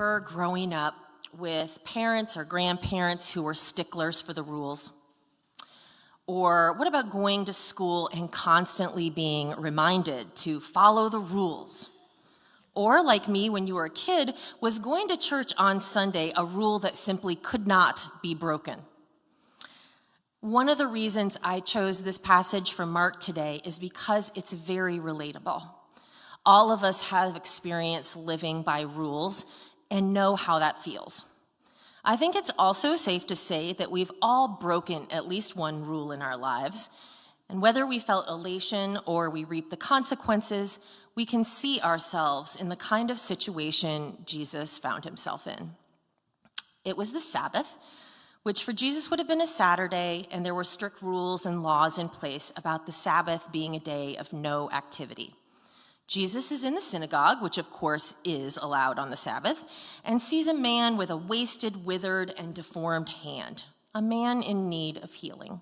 remember growing up with parents or grandparents who were sticklers for the rules? Or what about going to school and constantly being reminded to follow the rules? Or, like me when you were a kid, was going to church on Sunday a rule that simply could not be broken? One of the reasons I chose this passage from Mark today is because it's very relatable. All of us have experienced living by rules and know how that feels. I think it's also safe to say that we've all broken at least one rule in our lives, and whether we felt elation or we reap the consequences, we can see ourselves in the kind of situation Jesus found himself in. It was the Sabbath, which for Jesus would have been a Saturday, and there were strict rules and laws in place about the Sabbath being a day of no activity. Jesus is in the synagogue, which of course is allowed on the Sabbath, and sees a man with a wasted, withered, and deformed hand, a man in need of healing.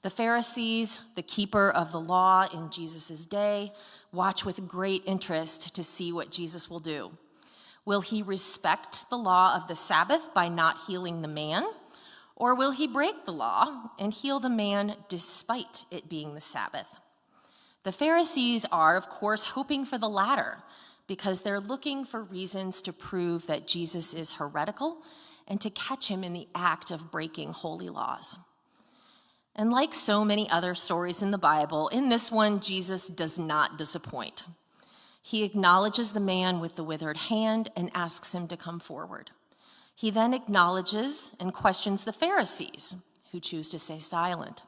The Pharisees, the keeper of the law in Jesus' day, watch with great interest to see what Jesus will do. Will he respect the law of the Sabbath by not healing the man? Or will he break the law and heal the man despite it being the Sabbath? The Pharisees are, of course, hoping for the latter because they're looking for reasons to prove that Jesus is heretical and to catch him in the act of breaking holy laws. And like so many other stories in the Bible, in this one, Jesus does not disappoint. He acknowledges the man with the withered hand and asks him to come forward. He then acknowledges and questions the Pharisees, who choose to stay silent.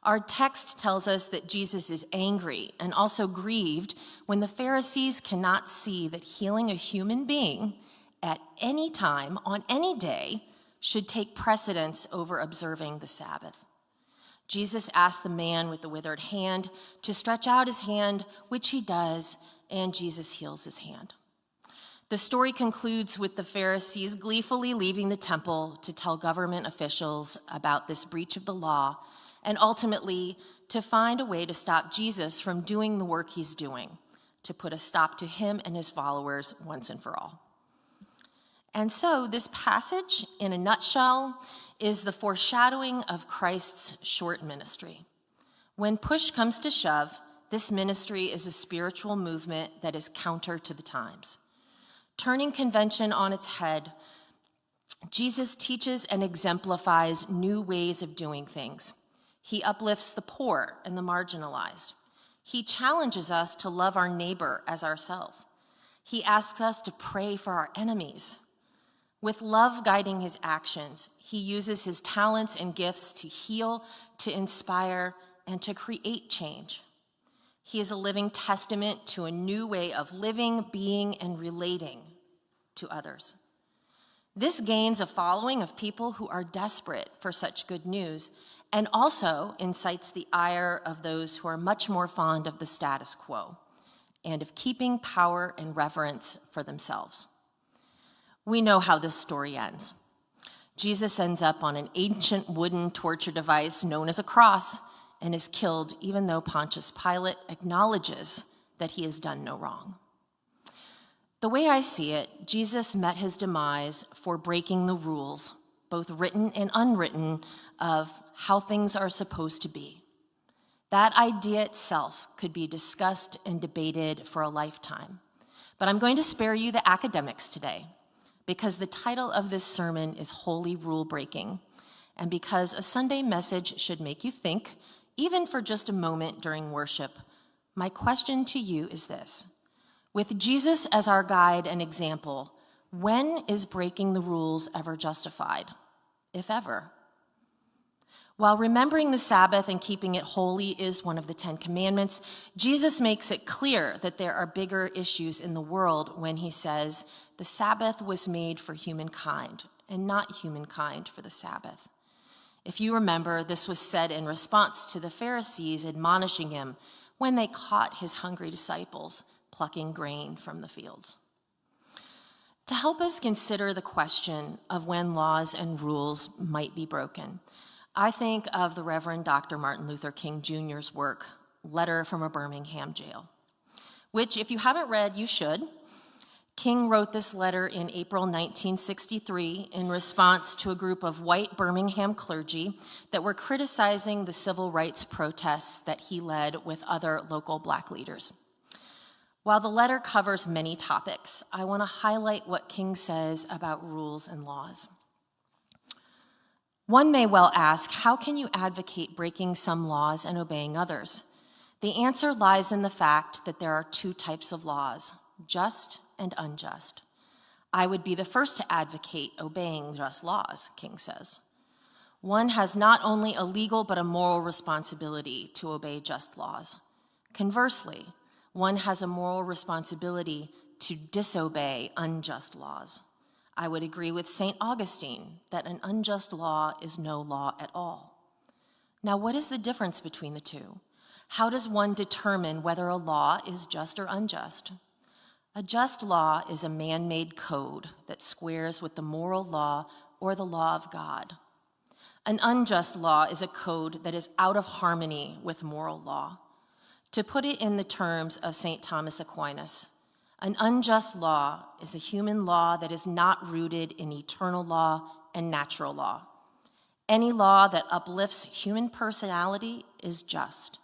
Our text tells us that Jesus is angry and also grieved when the Pharisees cannot see that healing a human being at any time, on any day, should take precedence over observing the Sabbath. Jesus asks the man with the withered hand to stretch out his hand, which he does, and Jesus heals his hand. The story concludes with the Pharisees gleefully leaving the temple to tell government officials about this breach of the law, and ultimately to find a way to stop Jesus from doing the work he's doing, to put a stop to him and his followers once and for all. And so this passage, in a nutshell, is the foreshadowing of Christ's short ministry. When push comes to shove, this ministry is a spiritual movement that is counter to the times. Turning convention on its head, Jesus teaches and exemplifies new ways of doing things. He uplifts the poor and the marginalized. He challenges us to love our neighbor as ourselves. He asks us to pray for our enemies. With love guiding his actions, he uses his talents and gifts to heal, to inspire, and to create change. He is a living testament to a new way of living, being, and relating to others. This gains a following of people who are desperate for such good news, and also incites the ire of those who are much more fond of the status quo and of keeping power and reverence for themselves. We know how this story ends. Jesus ends up on an ancient wooden torture device known as a cross and is killed even though Pontius Pilate acknowledges that he has done no wrong. The way I see it, Jesus met his demise for breaking the rules, both written and unwritten, of how things are supposed to be. That idea itself could be discussed and debated for a lifetime. But I'm going to spare you the academics today, because the title of this sermon is Holy Rulebreaking, and because a Sunday message should make you think, even for just a moment during worship. My question to you is this: with Jesus as our guide and example, when is breaking the rules ever justified, if ever? While remembering the Sabbath and keeping it holy is one of the 10 Commandments, Jesus makes it clear that there are bigger issues in the world when he says, the Sabbath was made for humankind, and not humankind for the Sabbath. If you remember, this was said in response to the Pharisees admonishing him when they caught his hungry disciples plucking grain from the fields. To help us consider the question of when laws and rules might be broken, I think of the Reverend Dr. Martin Luther King Jr.'s work, Letter from a Birmingham Jail, which, if you haven't read, you should. King wrote this letter in April 1963 in response to a group of white Birmingham clergy that were criticizing the civil rights protests that he led with other local Black leaders. While the letter covers many topics, I want to highlight what King says about rules and laws. One may well ask, how can you advocate breaking some laws and obeying others? The answer lies in the fact that there are two types of laws, just and unjust. I would be the first to advocate obeying just laws, King says. One has not only a legal but a moral responsibility to obey just laws. Conversely, one has a moral responsibility to disobey unjust laws. I would agree with St. Augustine that an unjust law is no law at all. Now, what is the difference between the two? How does one determine whether a law is just or unjust? A just law is a man-made code that squares with the moral law or the law of God. An unjust law is a code that is out of harmony with moral law. To put it in the terms of St. Thomas Aquinas, an unjust law is a human law that is not rooted in eternal law and natural law. Any law that uplifts human personality is just.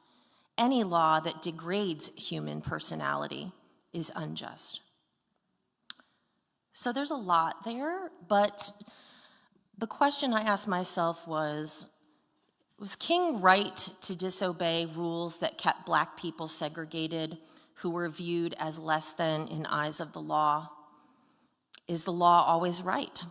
Any law that degrades human personality is unjust. So there's a lot there, but the question I asked myself was King right to disobey rules that kept Black people segregated, who were viewed as less than in eyes of the law? Is the law always right?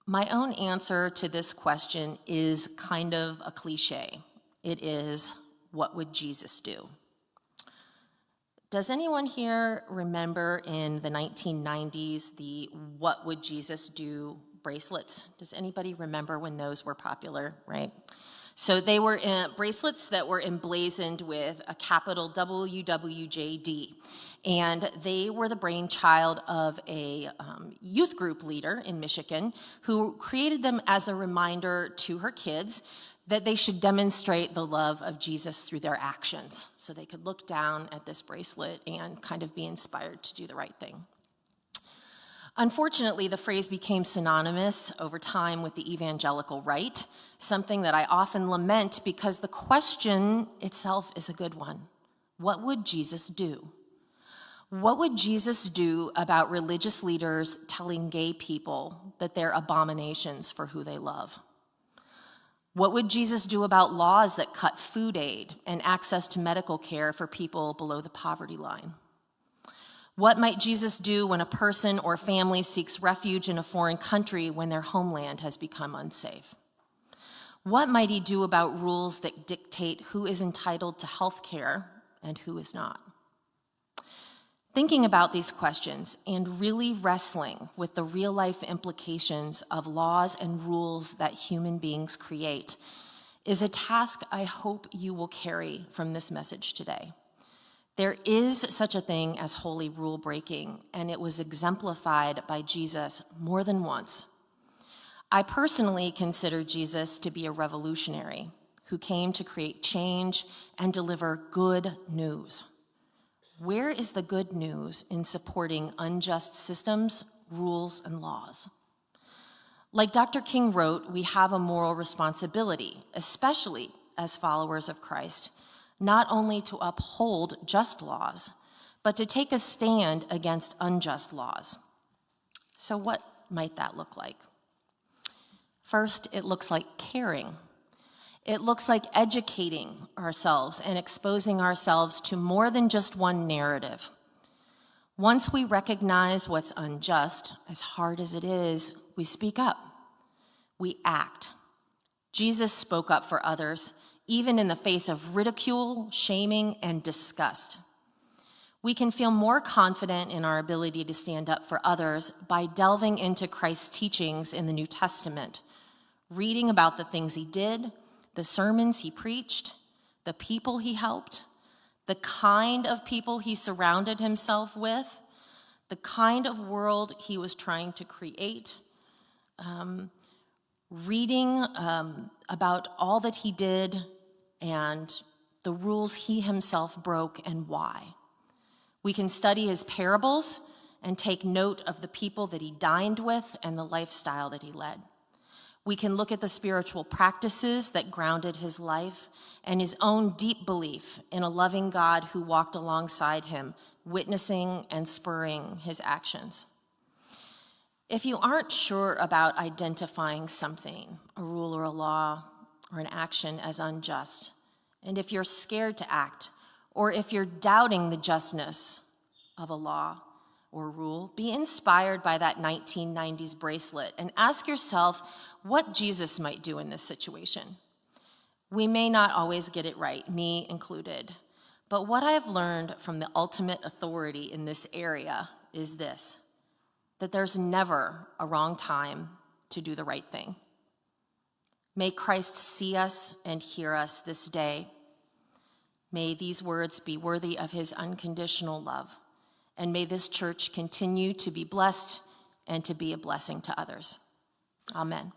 My own answer to this question is kind of a cliche. It is, what would Jesus do? Does anyone here remember in the 1990s the "What Would Jesus Do" bracelets? Does anybody remember when those were popular, right? So they were bracelets that were emblazoned with a capital WWJD, and they were the brainchild of a youth group leader in Michigan who created them as a reminder to her kids that they should demonstrate the love of Jesus through their actions. So they could look down at this bracelet and kind of be inspired to do the right thing. Unfortunately, the phrase became synonymous over time with the evangelical right, something that I often lament because the question itself is a good one. What would Jesus do? What would Jesus do about religious leaders telling gay people that they're abominations for who they love? What would Jesus do about laws that cut food aid and access to medical care for people below the poverty line? What might Jesus do when a person or family seeks refuge in a foreign country when their homeland has become unsafe? What might he do about rules that dictate who is entitled to health care and who is not? Thinking about these questions and really wrestling with the real-life implications of laws and rules that human beings create is a task I hope you will carry from this message today. There is such a thing as holy rule breaking, and it was exemplified by Jesus more than once. I personally consider Jesus to be a revolutionary who came to create change and deliver good news. Where is the good news in supporting unjust systems, rules, and laws? Like Dr. King wrote, we have a moral responsibility, especially as followers of Christ, not only to uphold just laws, but to take a stand against unjust laws. So what might that look like? First, it looks like caring. It looks like educating ourselves and exposing ourselves to more than just one narrative. Once we recognize what's unjust, as hard as it is, we speak up. We act. Jesus spoke up for others, even in the face of ridicule, shaming, and disgust. We can feel more confident in our ability to stand up for others by delving into Christ's teachings in the New Testament, reading about the things he did, the sermons he preached, the people he helped, the kind of people he surrounded himself with, the kind of world he was trying to create, reading about all that he did and the rules he himself broke and why. We can study his parables and take note of the people that he dined with and the lifestyle that he led. We can look at the spiritual practices that grounded his life and his own deep belief in a loving God who walked alongside him, witnessing and spurring his actions. If you aren't sure about identifying something, a rule or a law or an action, as unjust, and if you're scared to act, or if you're doubting the justness of a law or rule, be inspired by that 1990s bracelet and ask yourself what Jesus might do in this situation. We may not always get it right, me included, but what I have learned from the ultimate authority in this area is this: that there's never a wrong time to do the right thing. May Christ see us and hear us this day. May these words be worthy of his unconditional love, and may this church continue to be blessed and to be a blessing to others. Amen.